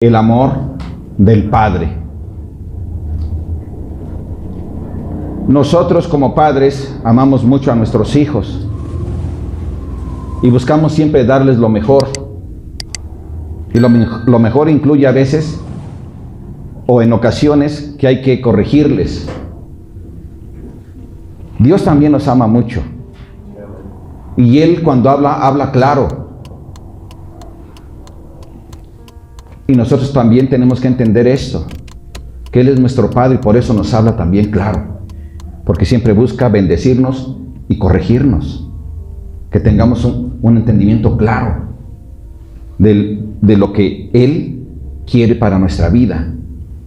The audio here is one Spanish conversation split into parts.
el amor del Padre. Nosotros como padres amamos mucho a nuestros hijos y buscamos siempre darles lo mejor. Y lo mejor incluye a veces o en ocasiones que hay que corregirles. Dios también nos ama mucho. Y Él cuando habla claro. Y nosotros también tenemos que entender esto, que Él es nuestro Padre y por eso nos habla también claro. Porque siempre busca bendecirnos y corregirnos. Que tengamos un entendimiento claro de lo que Él quiere para nuestra vida.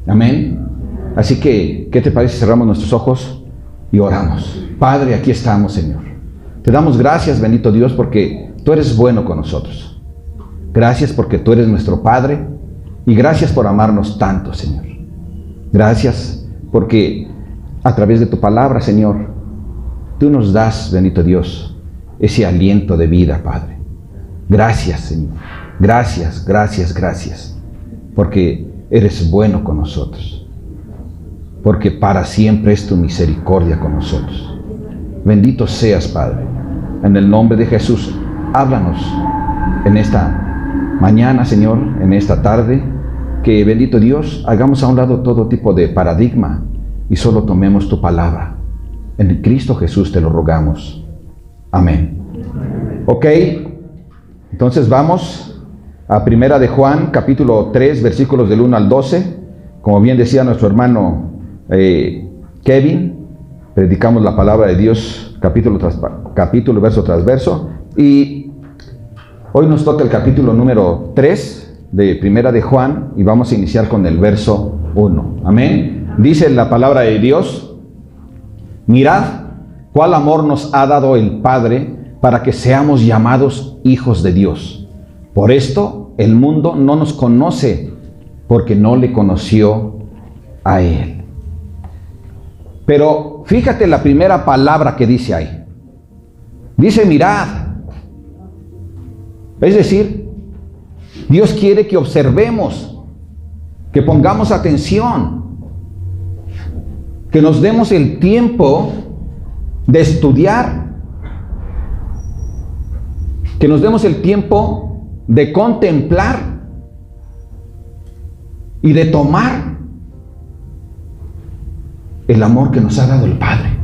Amén. Así que, ¿qué te parece si cerramos nuestros ojos y oramos? Padre, aquí estamos, Señor. Te damos gracias, bendito Dios, porque Tú eres bueno con nosotros. Gracias porque Tú eres nuestro Padre y gracias por amarnos tanto, Señor. Gracias porque a través de Tu palabra, Señor, Tú nos das, bendito Dios, ese aliento de vida, Padre. Gracias, Señor. Gracias, gracias, gracias. Porque eres bueno con nosotros. Porque para siempre es Tu misericordia con nosotros. Bendito seas, Padre. En el nombre de Jesús, háblanos en esta mañana, Señor, en esta tarde. Que, bendito Dios, hagamos a un lado todo tipo de paradigma y solo tomemos Tu palabra. En Cristo Jesús te lo rogamos. Amén. Ok, entonces vamos a Primera de Juan, capítulo 3, versículos del 1 al 12. Como bien decía nuestro hermano Kevin, predicamos la palabra de Dios capítulo tras capítulo, verso tras verso. Y hoy nos toca el capítulo número 3 de Primera de Juan y vamos a iniciar con el verso 1. Amén. Dice la palabra de Dios: mirad cuál amor nos ha dado el Padre para que seamos llamados hijos de Dios. Por esto el mundo no nos conoce, porque no le conoció a Él. Pero fíjate la primera palabra que dice ahí. Dice mirad. Es decir, Dios quiere que observemos, que pongamos atención, que nos demos el tiempo de estudiar, que nos demos el tiempo de contemplar y de tomar el amor que nos ha dado el Padre.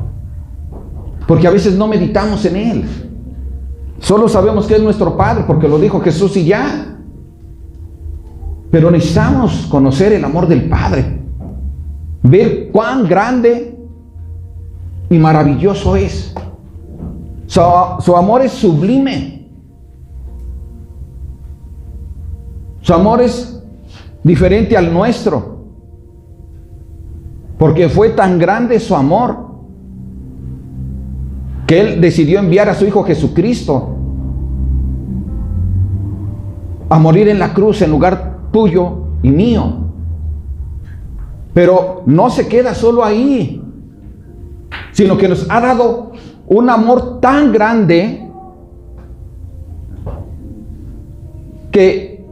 Porque a veces no meditamos en Él. Solo sabemos que es nuestro Padre porque lo dijo Jesús y ya. Pero necesitamos conocer el amor del Padre. Ver cuán grande y maravilloso es. Su amor es sublime. Su amor es diferente al nuestro. Porque fue tan grande su amor que Él decidió enviar a su Hijo Jesucristo a morir en la cruz en lugar tuyo y mío. Pero no se queda solo ahí, sino que nos ha dado un amor tan grande que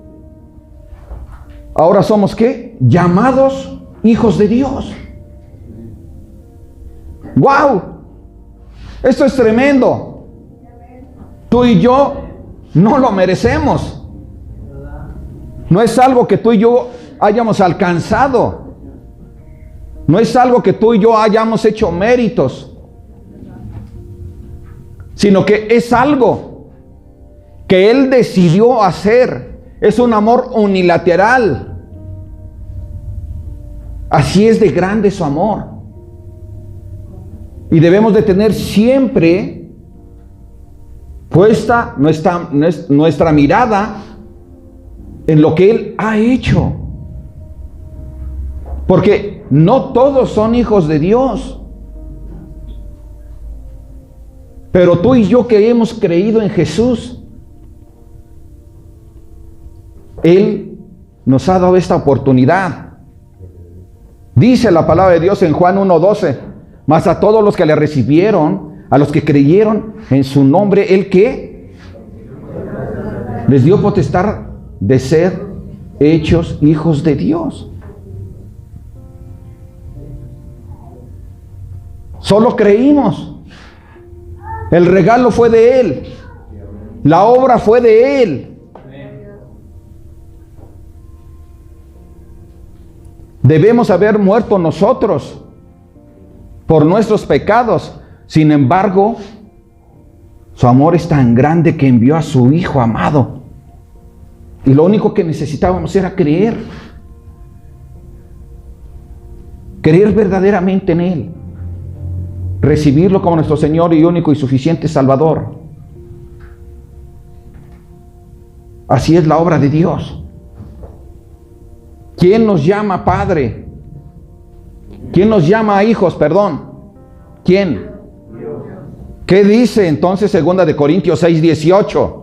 ahora somos ¿qué? Llamados hijos de Dios. ¡Wow! Esto es tremendo. Tú y yo no lo merecemos. No es algo que tú y yo hayamos alcanzado. No es algo que tú y yo hayamos hecho méritos. Sino que es algo que Él decidió hacer. Es un amor unilateral. Así es de grande su amor. Y debemos de tener siempre puesta nuestra mirada en lo que Él ha hecho. Porque no todos son hijos de Dios. Pero tú y yo que hemos creído en Jesús, Él nos ha dado esta oportunidad. Dice la palabra de Dios en Juan 1:12: mas a todos los que le recibieron, a los que creyeron en su nombre, ¿Él qué? Les dio potestad de ser hechos hijos de Dios. Solo creímos. El regalo fue de Él. La obra fue de Él. Debemos haber muerto nosotros por nuestros pecados. Sin embargo, su amor es tan grande que envió a su Hijo amado. Y lo único que necesitábamos era creer. Creer verdaderamente en Él. Recibirlo como nuestro Señor y único y suficiente Salvador. Así es la obra de Dios. ¿Quién nos llama Padre? ¿Quién nos llama hijos? Perdón. ¿Quién? ¿Qué dice entonces 2 Corintios 6:18?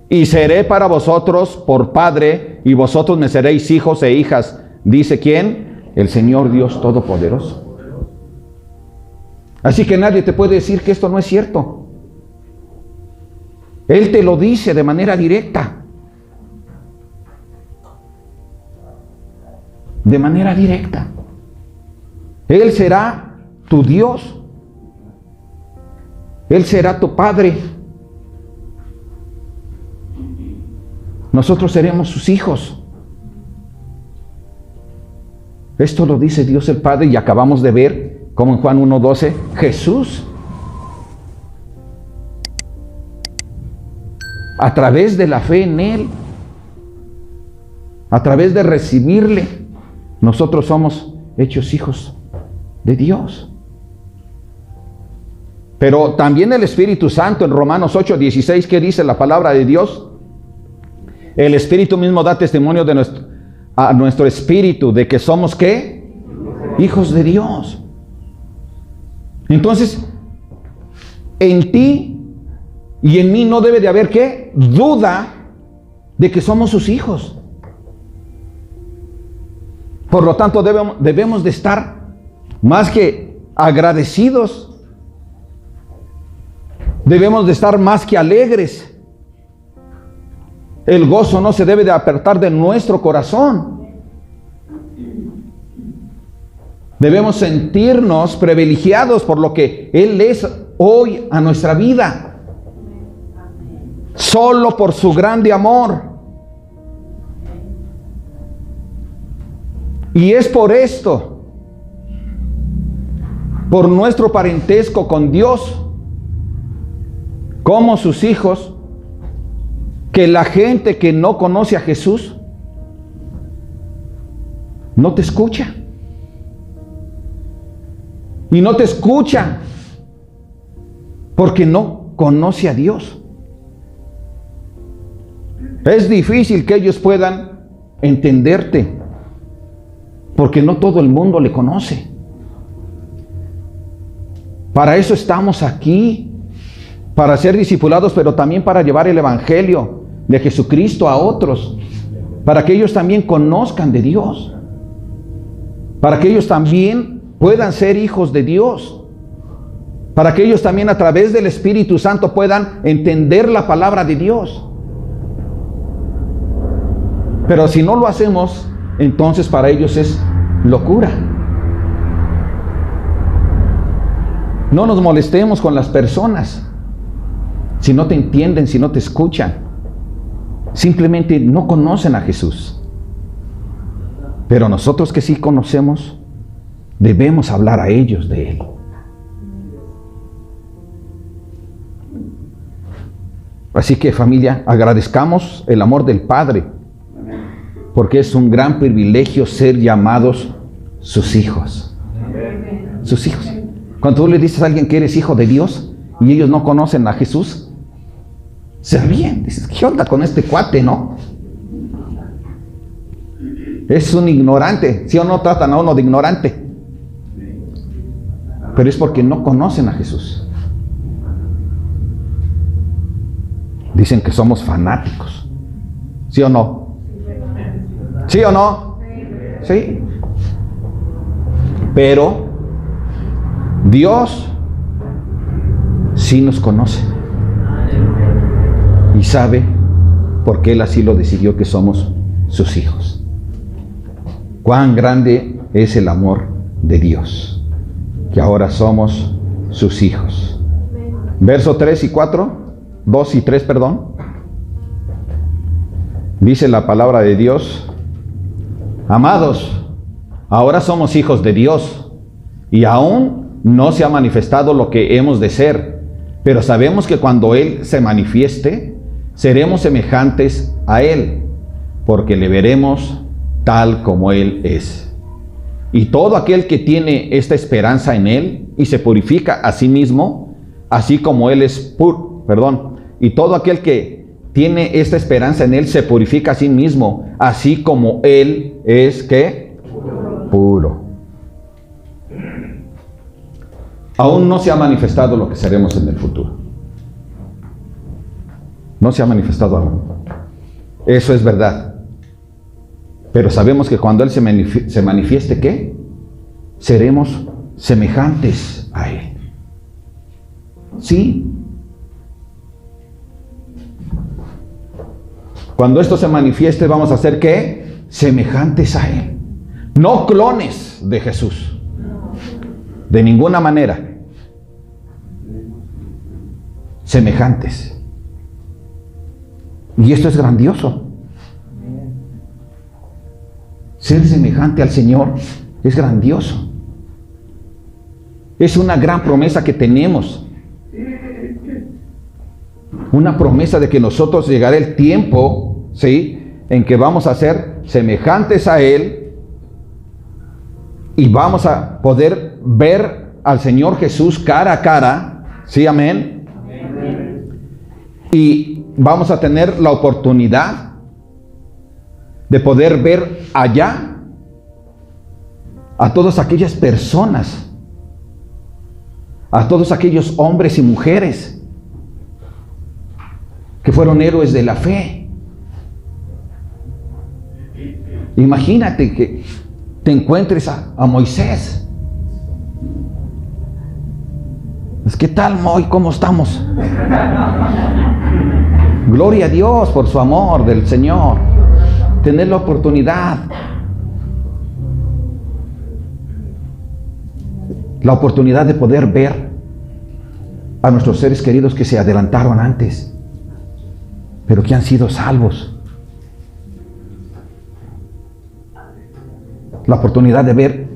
Y seré para vosotros por Padre, y vosotros me seréis hijos e hijas. ¿Dice quién? El Señor Dios Todopoderoso. Así que nadie te puede decir que esto no es cierto. Él te lo dice de manera directa. De manera directa. Él será tu Dios. Él será tu Padre. Nosotros seremos sus hijos. Esto lo dice Dios el Padre, y acabamos de ver, como en Juan 1:12, Jesús, a través de la fe en Él, a través de recibirle, nosotros somos hechos hijos de Dios. Pero también el Espíritu Santo en Romanos 8:16, ¿qué dice la palabra de Dios? El Espíritu mismo da testimonio a nuestro espíritu de que somos ¿qué? Hijos de Dios. Entonces, en ti y en mí no debe de haber ¿qué? Duda de que somos sus hijos. Por lo tanto, debemos de estar más que agradecidos. Debemos de estar más que alegres. El gozo no se debe de apartar de nuestro corazón. Debemos sentirnos privilegiados por lo que Él es hoy a nuestra vida. Solo por su grande amor. Y es por esto, por nuestro parentesco con Dios, como sus hijos, que la gente que no conoce a Jesús no te escucha. Y no te escucha porque no conoce a Dios. Es difícil que ellos puedan entenderte porque no todo el mundo le conoce. Para eso estamos aquí, para ser discipulados, pero también para llevar el Evangelio de Jesucristo a otros, para que ellos también conozcan de Dios, para que ellos también puedan ser hijos de Dios, para que ellos también a través del Espíritu Santo puedan entender la palabra de Dios. Pero si no lo hacemos, entonces para ellos es locura. No nos molestemos con las personas si no te entienden, si no te escuchan. Simplemente no conocen a Jesús. Pero nosotros que sí conocemos, debemos hablar a ellos de Él. Así que, familia, agradezcamos el amor del Padre, porque es un gran privilegio ser llamados sus hijos. Sus hijos. Cuando tú le dices a alguien que eres hijo de Dios y ellos no conocen a Jesús, se ríen. Dices, ¿qué onda con este cuate, no? Es un ignorante. ¿Sí o no tratan a uno de ignorante? Pero es porque no conocen a Jesús. Dicen que somos fanáticos. ¿Sí o no? ¿Sí o no? Sí. Pero Dios sí nos conoce y sabe, porque Él así lo decidió, que somos sus hijos. Cuán grande es el amor de Dios, que ahora somos sus hijos. Verso 3 y 4, 2 y 3, perdón. Dice la palabra de Dios: amados, ahora somos hijos de Dios, y aún no se ha manifestado lo que hemos de ser, pero sabemos que cuando Él se manifieste, seremos semejantes a Él, porque le veremos tal como Él es. Y todo aquel que tiene esta esperanza en Él y se purifica a sí mismo, así como Él es puro, y todo aquel que tiene esta esperanza en Él se purifica a sí mismo, así como Él es, ¿qué? Puro. Aún no se ha manifestado lo que seremos en el futuro. No se ha manifestado aún. Eso es verdad. Pero sabemos que cuando Él se manifieste, ¿qué? Seremos semejantes a Él. Sí. Cuando esto se manifieste, vamos a ser, ¿qué? Semejantes a Él. No clones de Jesús. De ninguna manera. Semejantes. Y esto es grandioso. Ser semejante al Señor es grandioso. Es una gran promesa que tenemos. Una promesa de que nosotros llegará el tiempo, ¿sí?, en que vamos a ser semejantes a Él y vamos a poder ver al Señor Jesús cara a cara. ¿Sí? Amén. Y vamos a tener la oportunidad de poder ver allá a todas aquellas personas, a todos aquellos hombres y mujeres que fueron héroes de la fe. Imagínate que te encuentres a Moisés. ¿Qué tal, Moy? ¿Cómo estamos? Gloria a Dios por su amor del Señor. Tener la oportunidad. La oportunidad de poder ver a nuestros seres queridos que se adelantaron antes, pero que han sido salvos. La oportunidad de ver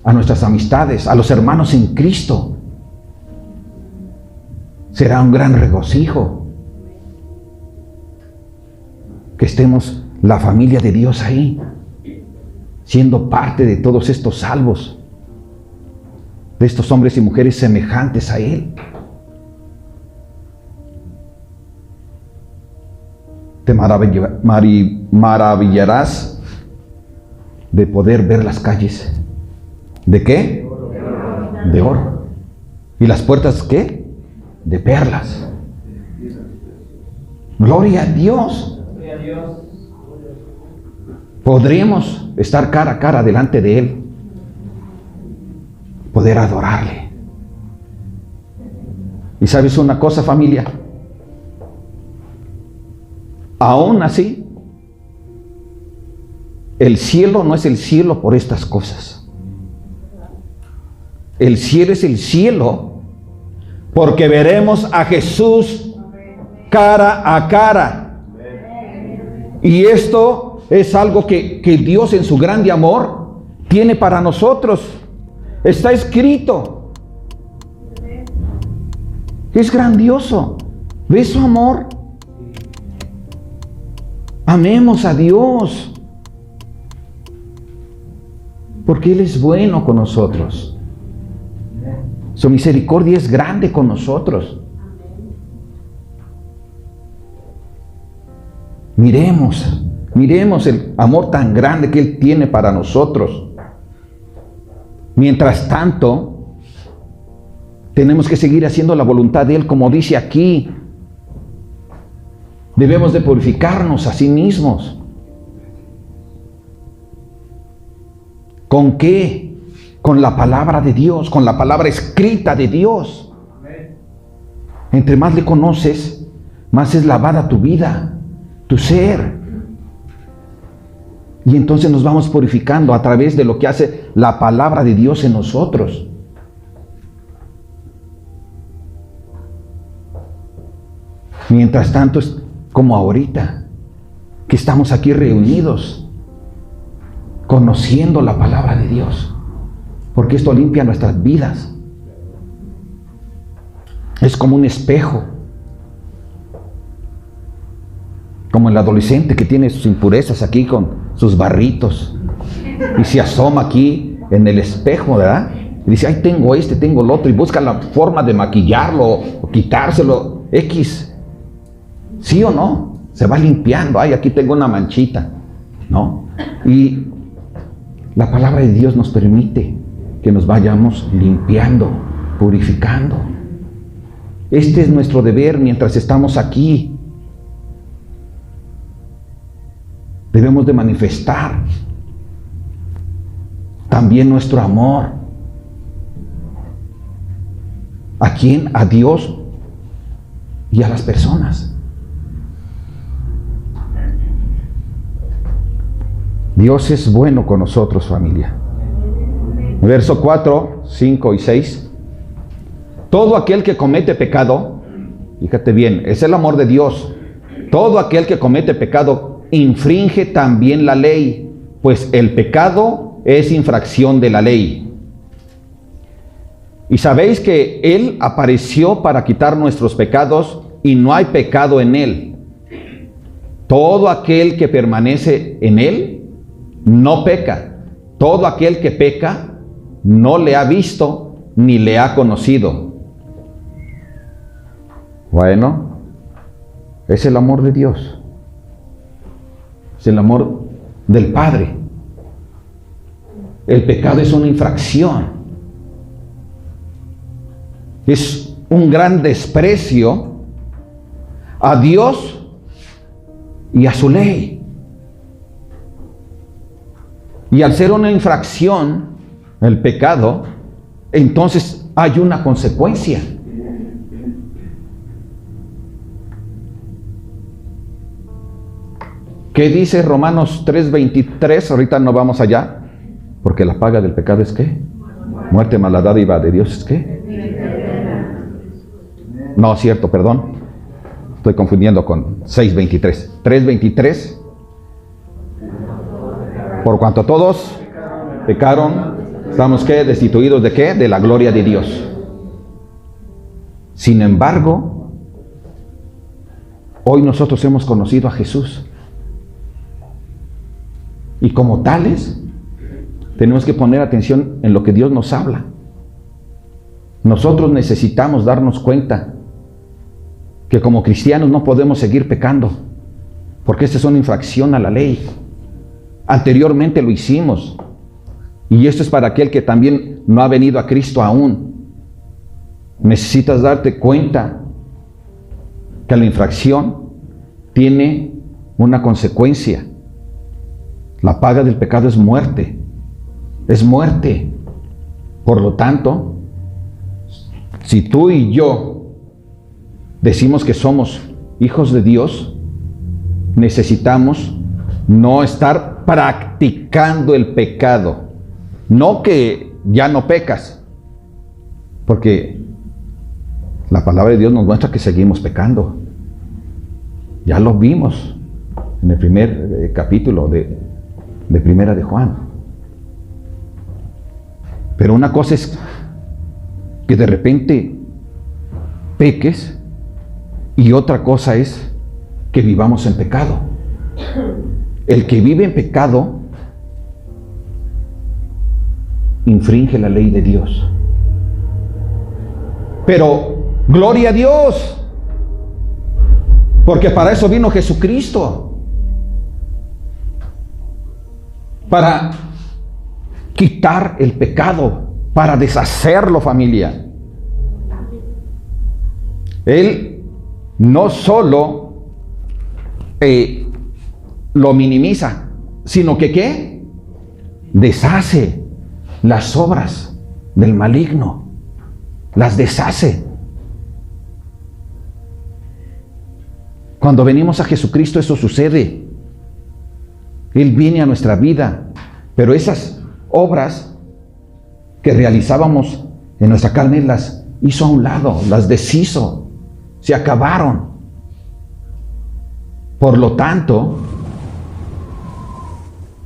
a nuestras amistades, a los hermanos en Cristo. Será un gran regocijo que estemos la familia de Dios ahí, siendo parte de todos estos salvos, de estos hombres y mujeres semejantes a Él. Te maravillarás de poder ver las calles. ¿De qué? De oro. ¿Y las puertas qué? De perlas. Gloria a Dios. Podremos estar cara a cara delante de Él, poder adorarle. Y sabes una cosa, familia, aún así, el cielo no es el cielo por estas cosas. El cielo es el cielo porque veremos a Jesús cara a cara. Y esto es algo que Dios en su grande amor tiene para nosotros. Está escrito. Es grandioso. ¿Ves su amor? Amemos a Dios, porque Él es bueno con nosotros. Su misericordia es grande con nosotros. Miremos el amor tan grande que Él tiene para nosotros. Mientras tanto, tenemos que seguir haciendo la voluntad de Él, como dice aquí. Debemos de purificarnos a sí mismos. ¿Con qué? Con la palabra de Dios, con la palabra escrita de Dios. Entre más le conoces, más es lavada tu vida, tu ser. Y entonces nos vamos purificando a través de lo que hace la palabra de Dios en nosotros. Mientras tanto, es como ahorita, que estamos aquí reunidos, conociendo la palabra de Dios, porque esto limpia nuestras vidas. Es como un espejo, como el adolescente que tiene sus impurezas aquí con sus barritos y se asoma aquí en el espejo, ¿verdad? Y dice, ay, tengo este, tengo el otro, y busca la forma de maquillarlo o quitárselo, X. ¿Sí o no? Se va limpiando, ay, aquí tengo una manchita, ¿no? Y la palabra de Dios nos permite que nos vayamos limpiando, purificando. Este es nuestro deber mientras estamos aquí. Debemos de manifestar también nuestro amor. ¿A quién? A Dios y a las personas. Dios es bueno con nosotros, familia. Verso 4, 5 y 6. Todo aquel que comete pecado, fíjate bien, es el amor de Dios. Todo aquel que comete pecado infringe también la ley, pues el pecado es infracción de la ley. Y sabéis que Él apareció para quitar nuestros pecados y no hay pecado en Él. Todo aquel que permanece en Él no peca. Todo aquel que peca no le ha visto ni le ha conocido. Bueno, es el amor de Dios. Es el amor del Padre. El pecado es una infracción. Es un gran desprecio a Dios y a su ley. Y al ser una infracción, el pecado, entonces hay una consecuencia. ¿Qué dice Romanos 3:23? Ahorita no vamos allá, porque la paga del pecado es ¿qué? Muerte, mas la dádiva de Dios es ¿qué? No, cierto, perdón. Estoy confundiendo con 6:23. 3:23. Por cuanto todos pecaron, estamos ¿qué? Destituidos de ¿qué? De la gloria de Dios. Sin embargo, hoy nosotros hemos conocido a Jesús. Y como tales, tenemos que poner atención en lo que Dios nos habla. Nosotros necesitamos darnos cuenta que como cristianos no podemos seguir pecando, porque esta es una infracción a la ley. Anteriormente lo hicimos, y esto es para aquel que también no ha venido a Cristo aún. Necesitas darte cuenta que la infracción tiene una consecuencia. La paga del pecado es muerte. Es muerte. Por lo tanto, si tú y yo decimos que somos hijos de Dios, necesitamos no estar practicando el pecado. No que ya no pecas, porque la palabra de Dios nos muestra que seguimos pecando. Ya lo vimos en el primer capítulo de Primera de Juan. Pero una cosa es que de repente peques y otra cosa es que vivamos en pecado. El que vive en pecado infringe la ley de Dios. Pero gloria a Dios, porque para eso vino Jesucristo, para quitar el pecado, para deshacerlo, familia. Él no solo lo minimiza, sino que ¿qué? Deshace las obras del maligno, las deshace. Cuando venimos a Jesucristo eso sucede. Él viene a nuestra vida, pero esas obras que realizábamos en nuestra carne las hizo a un lado, las deshizo, se acabaron. Por lo tanto,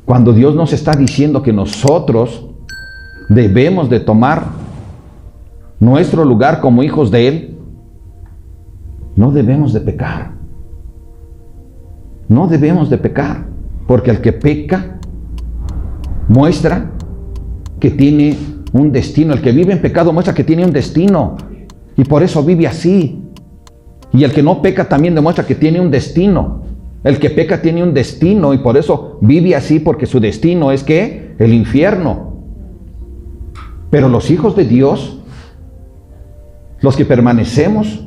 cuando Dios nos está diciendo que nosotros debemos de tomar nuestro lugar como hijos de Él, no debemos de pecar. No debemos de pecar, porque el que peca muestra que tiene un destino. El que vive en pecado muestra que tiene un destino, y por eso vive así. Y el que no peca también demuestra que tiene un destino. El que peca tiene un destino y por eso vive así, porque su destino es ¿qué? El infierno. Pero los hijos de Dios, los que permanecemos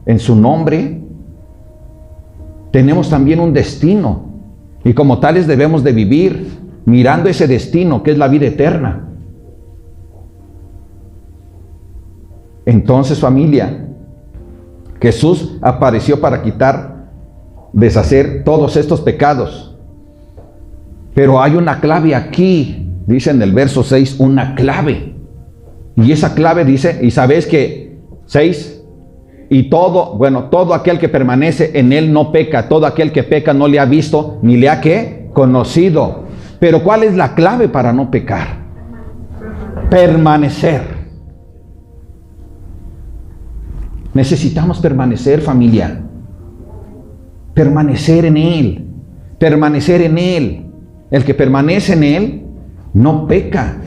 en su nombre, tenemos también un destino. Y como tales debemos de vivir mirando ese destino que es la vida eterna. Entonces, familia, Jesús apareció para deshacer todos estos pecados. Pero hay una clave aquí, dice en el verso 6, una clave. Y esa clave dice, y sabéis que 6, y todo aquel que permanece en él no peca. Todo aquel que peca no le ha visto ni le ha ¿qué? Conocido. Pero ¿cuál es la clave para no pecar? Permanecer. Necesitamos permanecer, familia. Permanecer en Él. Permanecer en Él. El que permanece en Él no peca.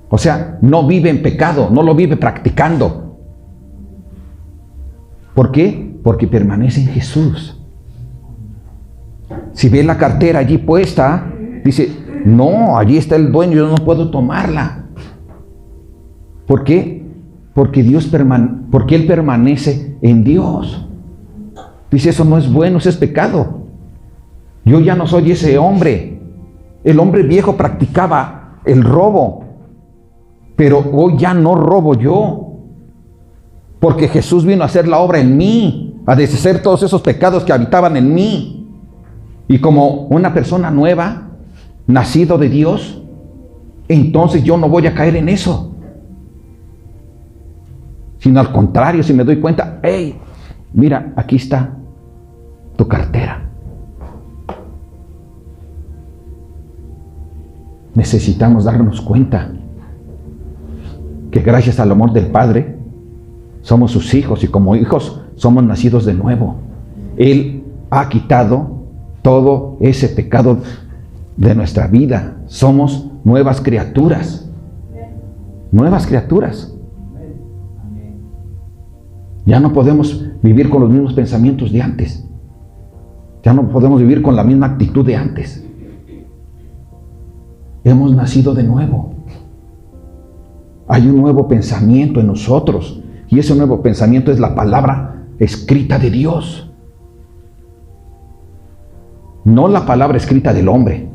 O sea, no vive en pecado, no lo vive practicando. ¿Por qué? Porque permanece en Jesús. Si ve la cartera allí puesta, dice, no, allí está el dueño, yo no puedo tomarla. ¿Por qué? Porque Él permanece en Dios. Dice, eso no es bueno, eso es pecado. Yo ya no soy ese hombre. El hombre viejo practicaba el robo, pero hoy ya no robo yo. Porque Jesús vino a hacer la obra en mí, a deshacer todos esos pecados que habitaban en mí. Y como una persona nueva, nacido de Dios, entonces yo no voy a caer en eso. Sino al contrario, si me doy cuenta, hey, mira, aquí está tu cartera. Necesitamos darnos cuenta que gracias al amor del Padre somos sus hijos, y como hijos somos nacidos de nuevo. Él ha quitado todo ese pecado de nuestra vida. Somos nuevas criaturas. Nuevas criaturas. Ya no podemos vivir con los mismos pensamientos de antes. Ya no podemos vivir con la misma actitud de antes. Hemos nacido de nuevo. Hay un nuevo pensamiento en nosotros. Y ese nuevo pensamiento es la palabra escrita de Dios. No la palabra escrita del hombre.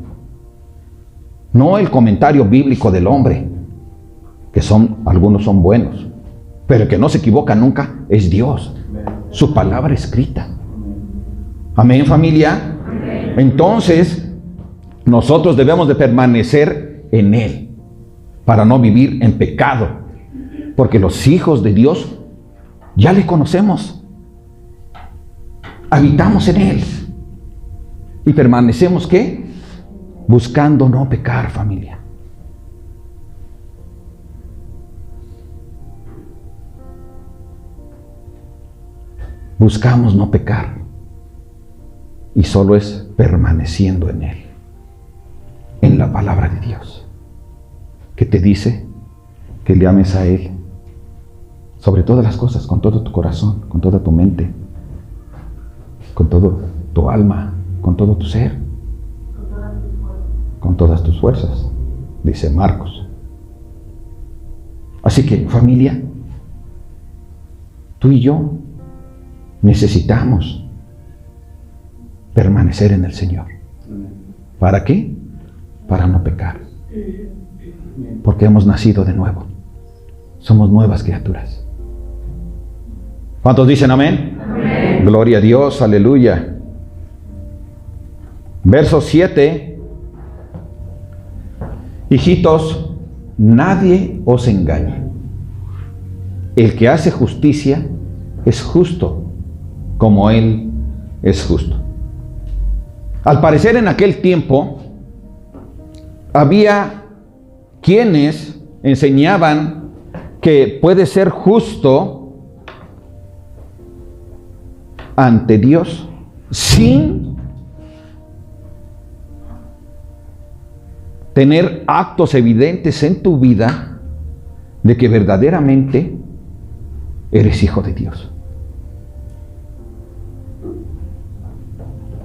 No el comentario bíblico del hombre. Que algunos son buenos. Pero el que no se equivoca nunca es Dios. Su palabra escrita. Amén, familia. Amén. Entonces, nosotros debemos de permanecer en Él para no vivir en pecado. Porque los hijos de Dios ya le conocemos. Habitamos en Él. Y permanecemos, ¿qué? Buscando no pecar, familia. Buscamos no pecar. Y solo es permaneciendo en Él. En la palabra de Dios. Que te dice que le ames a Él. Sobre todas las cosas, con todo tu corazón, con toda tu mente, con todo tu alma, con todo tu ser, con todas tus fuerzas, dice Marcos. Así que, familia, tú y yo necesitamos permanecer en el Señor. ¿Para qué? Para no pecar. Porque hemos nacido de nuevo. Somos nuevas criaturas. ¿Cuántos dicen amén? Amén. Gloria a Dios, aleluya. Verso 7. Hijitos, nadie os engañe. El que hace justicia es justo, como Él es justo. Al parecer en aquel tiempo había quienes enseñaban que puede ser justo ante Dios sin tener actos evidentes en tu vida de que verdaderamente eres hijo de Dios.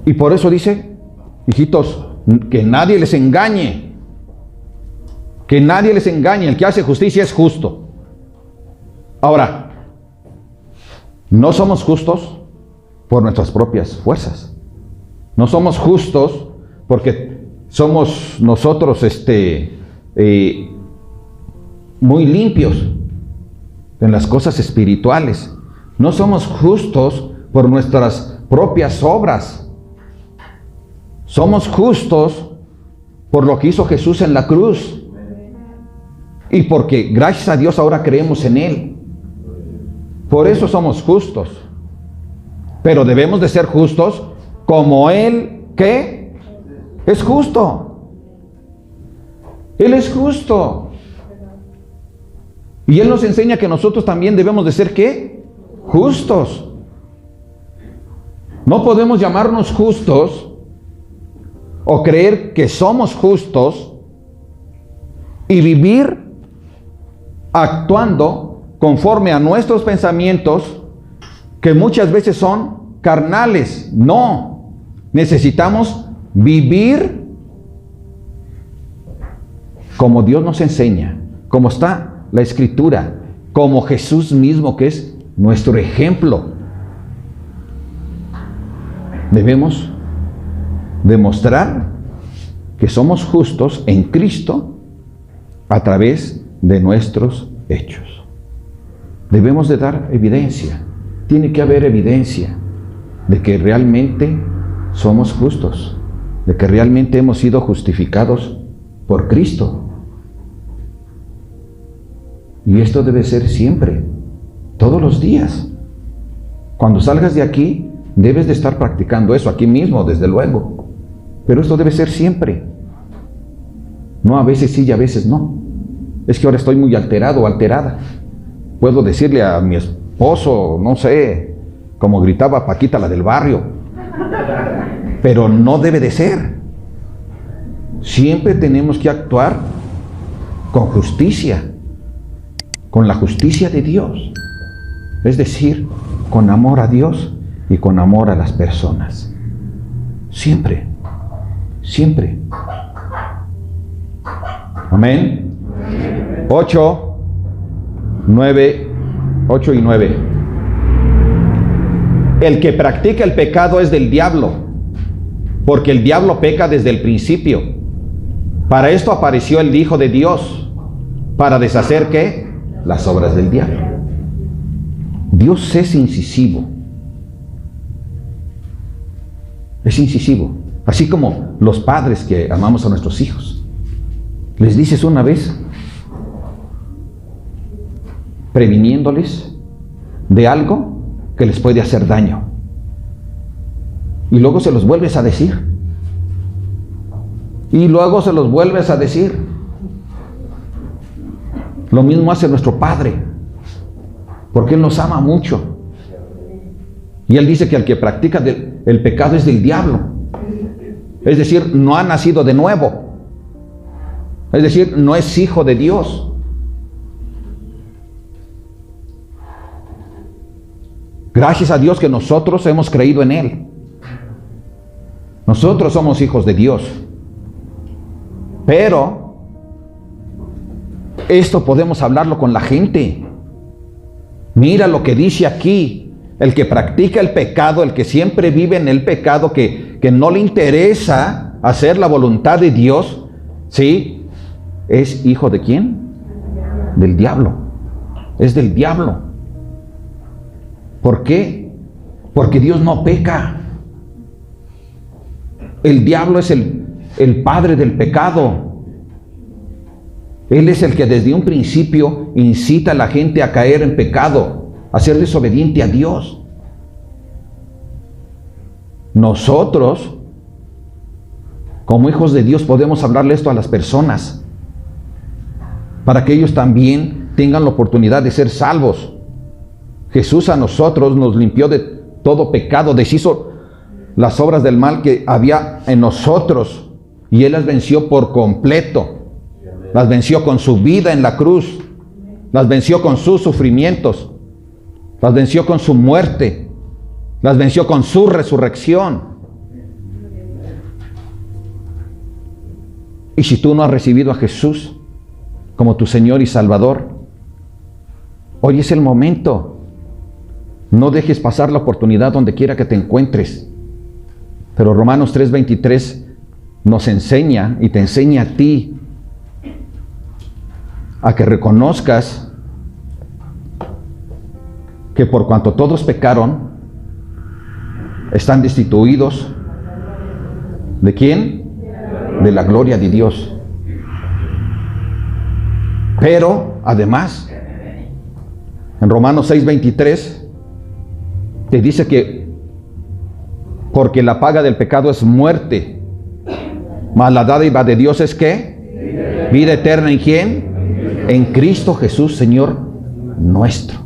Y por eso dice, hijitos, que nadie les engañe. Que nadie les engañe. El que hace justicia es justo. Ahora, no somos justos por nuestras propias fuerzas. No somos justos porque somos nosotros muy limpios en las cosas espirituales. No somos justos por nuestras propias obras. Somos justos por lo que hizo Jesús en la cruz. Y porque gracias a Dios ahora creemos en Él. Por eso somos justos. Pero debemos de ser justos como Él, ¿qué? Es justo. Él es justo. Y Él nos enseña que nosotros también debemos de ser, ¿qué? Justos. No podemos llamarnos justos o creer que somos justos y vivir actuando conforme a nuestros pensamientos que muchas veces son carnales. No, necesitamos vivir como Dios nos enseña, como está la Escritura, como Jesús mismo, que es nuestro ejemplo. Debemos demostrar que somos justos en Cristo a través de nuestros hechos. Debemos de dar evidencia. Tiene que haber evidencia de que realmente somos justos, de que realmente hemos sido justificados por Cristo. Y esto debe ser siempre, todos los días. Cuando salgas de aquí, debes de estar practicando eso, aquí mismo, desde luego. Pero esto debe ser siempre. No a veces sí y a veces no. Es que ahora estoy muy alterado o alterada. Puedo decirle a mi esposo, no sé, como gritaba Paquita, la del barrio. Pero no debe de ser. Siempre tenemos que actuar con justicia, con la justicia de Dios. Es decir, con amor a Dios y con amor a las personas. Siempre, siempre. Amén. 8 y 9. El que practica el pecado es del diablo, porque el diablo peca desde el principio. Para esto apareció el Hijo de Dios, para deshacer, ¿qué? Las obras del diablo. Dios es incisivo. Es incisivo. Así como los padres que amamos a nuestros hijos. Les dices una vez, previniéndoles de algo que les puede hacer daño. Y luego se los vuelves a decir. Y luego se los vuelves a decir. Lo mismo hace nuestro Padre, porque Él nos ama mucho. Y Él dice que el que practica el pecado es del diablo. Es decir, no ha nacido de nuevo. Es decir, no es hijo de Dios. Gracias a Dios que nosotros hemos creído en Él. Nosotros somos hijos de Dios. Pero esto podemos hablarlo con la gente. Mira lo que dice aquí. El que practica el pecado, el que siempre vive en el pecado, que no le interesa hacer la voluntad de Dios, ¿sí? ¿Es hijo de quién? Del diablo. Es del diablo. ¿Por qué? Porque Dios no peca. El diablo es el padre del pecado. Él es el que desde un principio incita a la gente a caer en pecado, a ser desobediente a Dios. Nosotros, como hijos de Dios, podemos hablarle esto a las personas para que ellos también tengan la oportunidad de ser salvos. Jesús a nosotros nos limpió de todo pecado, deshizo las obras del mal que había en nosotros y Él las venció por completo. Las venció con su vida en la cruz, las venció con sus sufrimientos, las venció con su muerte, las venció con su resurrección. Y si tú no has recibido a Jesús como tu Señor y Salvador, hoy es el momento. No dejes pasar la oportunidad donde quiera que te encuentres. Pero Romanos 3:23 nos enseña y te enseña a ti a que reconozcas que por cuanto todos pecaron, están destituidos ¿de quién? De la gloria de Dios. Pero además, en Romanos 6:23 te dice que porque la paga del pecado es muerte, mas la dádiva de Dios es ¿qué? Vida eterna. ¿En quién? En Cristo Jesús, Señor nuestro.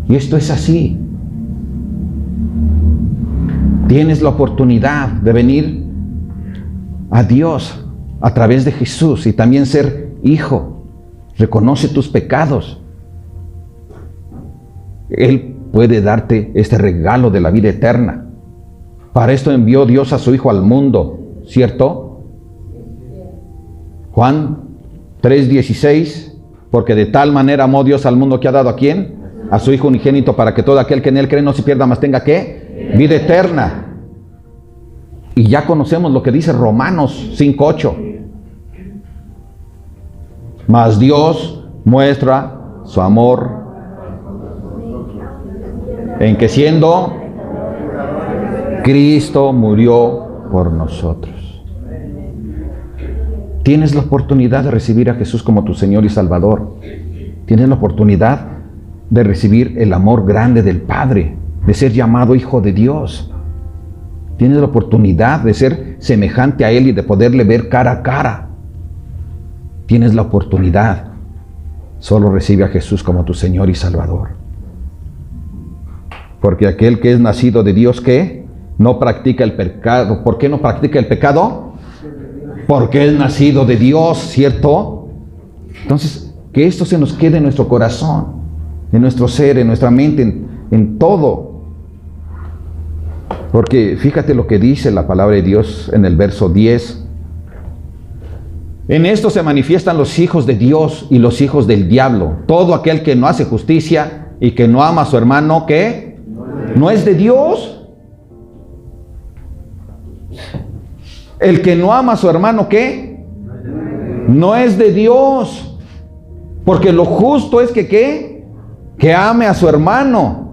Y esto es así. Tienes la oportunidad de venir a Dios a través de Jesús y también ser hijo. Reconoce tus pecados. Él puede darte este regalo de la vida eterna. Para esto envió Dios a su Hijo al mundo, ¿cierto? Juan 3:16, porque de tal manera amó Dios al mundo que ha dado ¿a quién? A su Hijo unigénito, para que todo aquel que en Él cree no se pierda, mas tenga ¿qué? Vida eterna. Y ya conocemos lo que dice Romanos 5:8. Mas Dios muestra su amor en que siendo Cristo murió por nosotros. Tienes la oportunidad de recibir a Jesús como tu Señor y Salvador. Tienes la oportunidad de recibir el amor grande del Padre, de ser llamado hijo de Dios. Tienes la oportunidad de ser semejante a Él y de poderle ver cara a cara. Tienes la oportunidad. Solo recibe a Jesús como tu Señor y Salvador. Porque aquel que es nacido de Dios, ¿qué? No practica el pecado. ¿Por qué no practica el pecado? Porque es nacido de Dios, ¿cierto? Entonces, que esto se nos quede en nuestro corazón, en nuestro ser, en nuestra mente, en todo. Porque fíjate lo que dice la palabra de Dios en el verso 10. En esto se manifiestan los hijos de Dios y los hijos del diablo. Todo aquel que no hace justicia y que no ama a su hermano, ¿qué? ¿No es de Dios? El que no ama a su hermano, ¿qué? No es de Dios. Porque lo justo es que, ¿qué? Que ame a su hermano.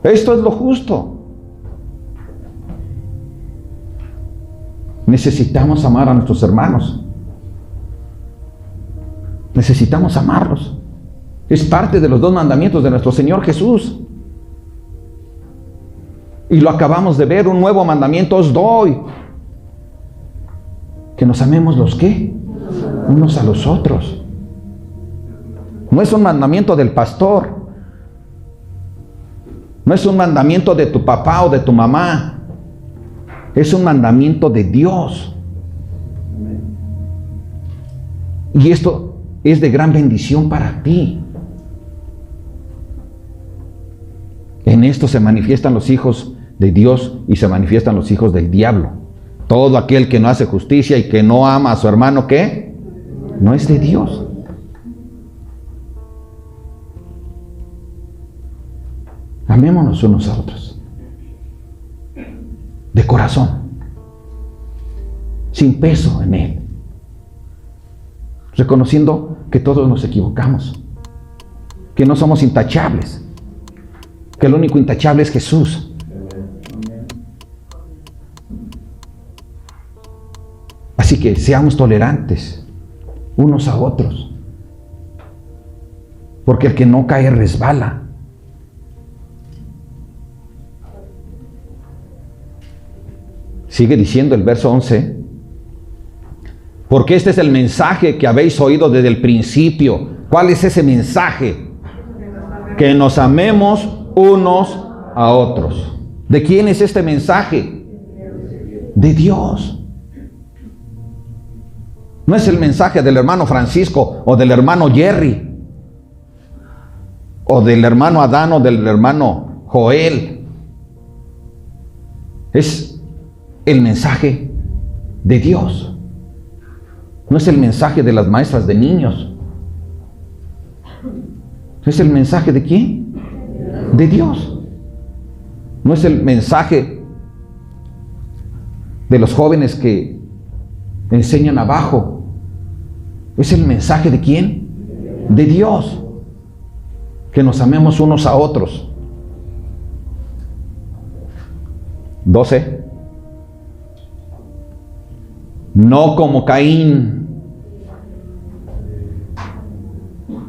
Esto es lo justo. Necesitamos amar a nuestros hermanos. Necesitamos amarlos. Es parte de los 2 mandamientos de nuestro Señor Jesús. Y lo acabamos de ver, un nuevo mandamiento os doy. Que nos amemos los ¿qué? Unos a los otros. No es un mandamiento del pastor. No es un mandamiento de tu papá o de tu mamá. Es un mandamiento de Dios. Y esto es de gran bendición para ti. En esto se manifiestan los hijos de Dios y se manifiestan los hijos del diablo. Todo aquel que no hace justicia y que no ama a su hermano, ¿qué? No es de Dios. Amémonos unos a otros. De corazón. Sin peso en Él. Reconociendo que todos nos equivocamos. Que no somos intachables. que el único intachable es Jesús. Así que seamos tolerantes unos a otros, porque el que no cae resbala. Sigue diciendo el verso 11, porque este es el mensaje que habéis oído desde el principio. ¿Cuál es ese mensaje? Que nos amemos unos a otros. ¿De quién es este mensaje? De Dios. No es el mensaje del hermano Francisco o del hermano Jerry o del hermano Adán o del hermano Joel. Es el mensaje de Dios. No es el mensaje de las maestras de niños. ¿Es el mensaje de quién? De Dios. No es el mensaje de los jóvenes que enseñan abajo. ¿Es el mensaje de quién? De Dios. Que nos amemos unos a otros. 12. No como Caín.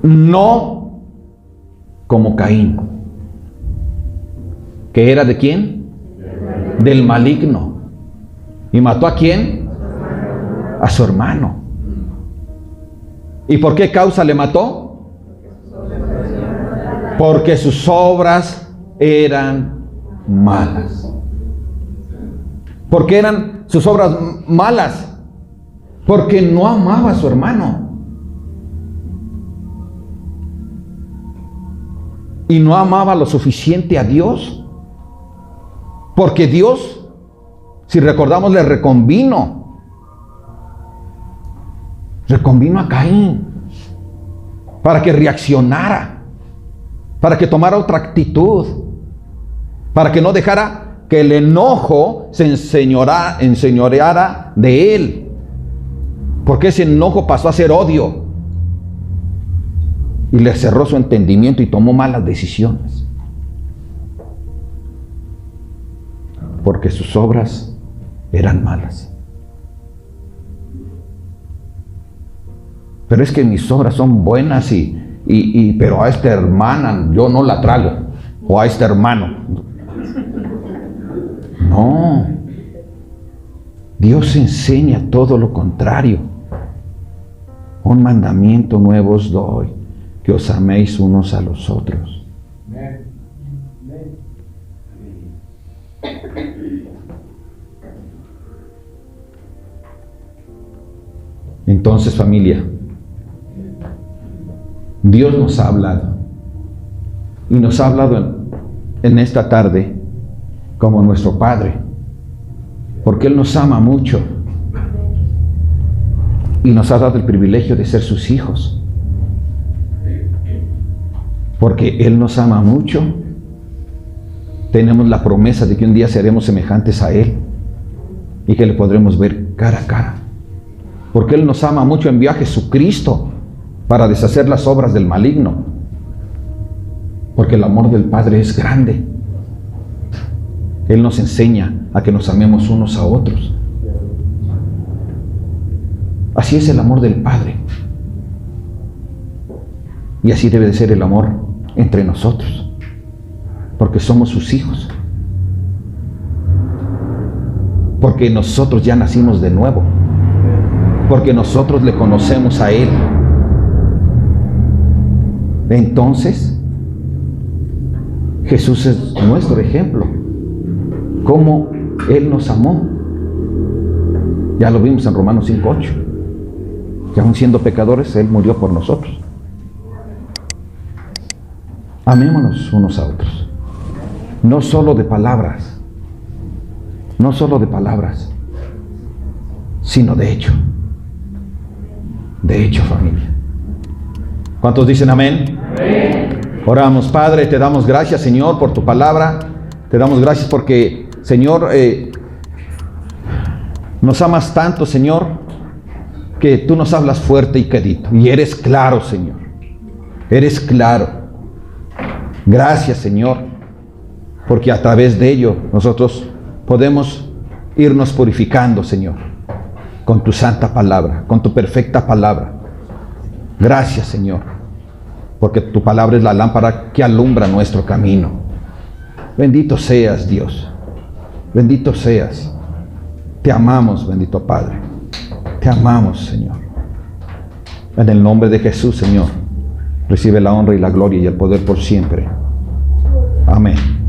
No como Caín. ¿Que era de quién? Del maligno. ¿Y mató a quién? A su hermano. ¿Y por qué causa le mató? Porque sus obras eran malas. ¿Por qué eran sus obras malas? Porque no amaba a su hermano. Y no amaba lo suficiente a Dios. Porque Dios, si recordamos, le reconvino a Caín para que reaccionara, para que tomara otra actitud, para que no dejara que el enojo se enseñoreara de él, porque ese enojo pasó a ser odio y le cerró su entendimiento y tomó malas decisiones, porque sus obras eran malas. Pero es que mis obras son buenas pero a esta hermana yo no la trago, o a este hermano. No. Dios enseña todo lo contrario. Un mandamiento nuevo os doy, que os améis unos a los otros. Entonces, familia, Dios nos ha hablado, y nos ha hablado en esta tarde como nuestro Padre, porque Él nos ama mucho y nos ha dado el privilegio de ser sus hijos. Porque Él nos ama mucho, tenemos la promesa de que un día seremos semejantes a Él y que le podremos ver cara a cara. Porque Él nos ama mucho, envió a Jesucristo para deshacer las obras del maligno. Porque el amor del Padre es grande. Él nos enseña a que nos amemos unos a otros. Así es el amor del Padre. Y así debe de ser el amor entre nosotros. Porque somos sus hijos. Porque nosotros ya nacimos de nuevo. Porque nosotros le conocemos a Él. Entonces, Jesús es nuestro ejemplo. Cómo Él nos amó. Ya lo vimos en Romanos 5:8. Que aun siendo pecadores, Él murió por nosotros. Amémonos unos a otros. No solo de palabras. No solo de palabras. Sino de hecho. De hecho, familia. ¿Cuántos dicen amén? Amén. Oramos. Padre, te damos gracias, Señor, por tu palabra. Te damos gracias porque, Señor, nos amas tanto, Señor, que tú nos hablas fuerte y quedito. Y eres claro, Señor. Eres claro. Gracias, Señor, porque a través de ello nosotros podemos irnos purificando, Señor, con tu santa palabra, con tu perfecta palabra. Gracias, Señor, porque tu palabra es la lámpara que alumbra nuestro camino. Bendito seas, Dios. Bendito seas. Te amamos, bendito Padre. Te amamos, Señor. En el nombre de Jesús, Señor, recibe la honra y la gloria y el poder por siempre. Amén.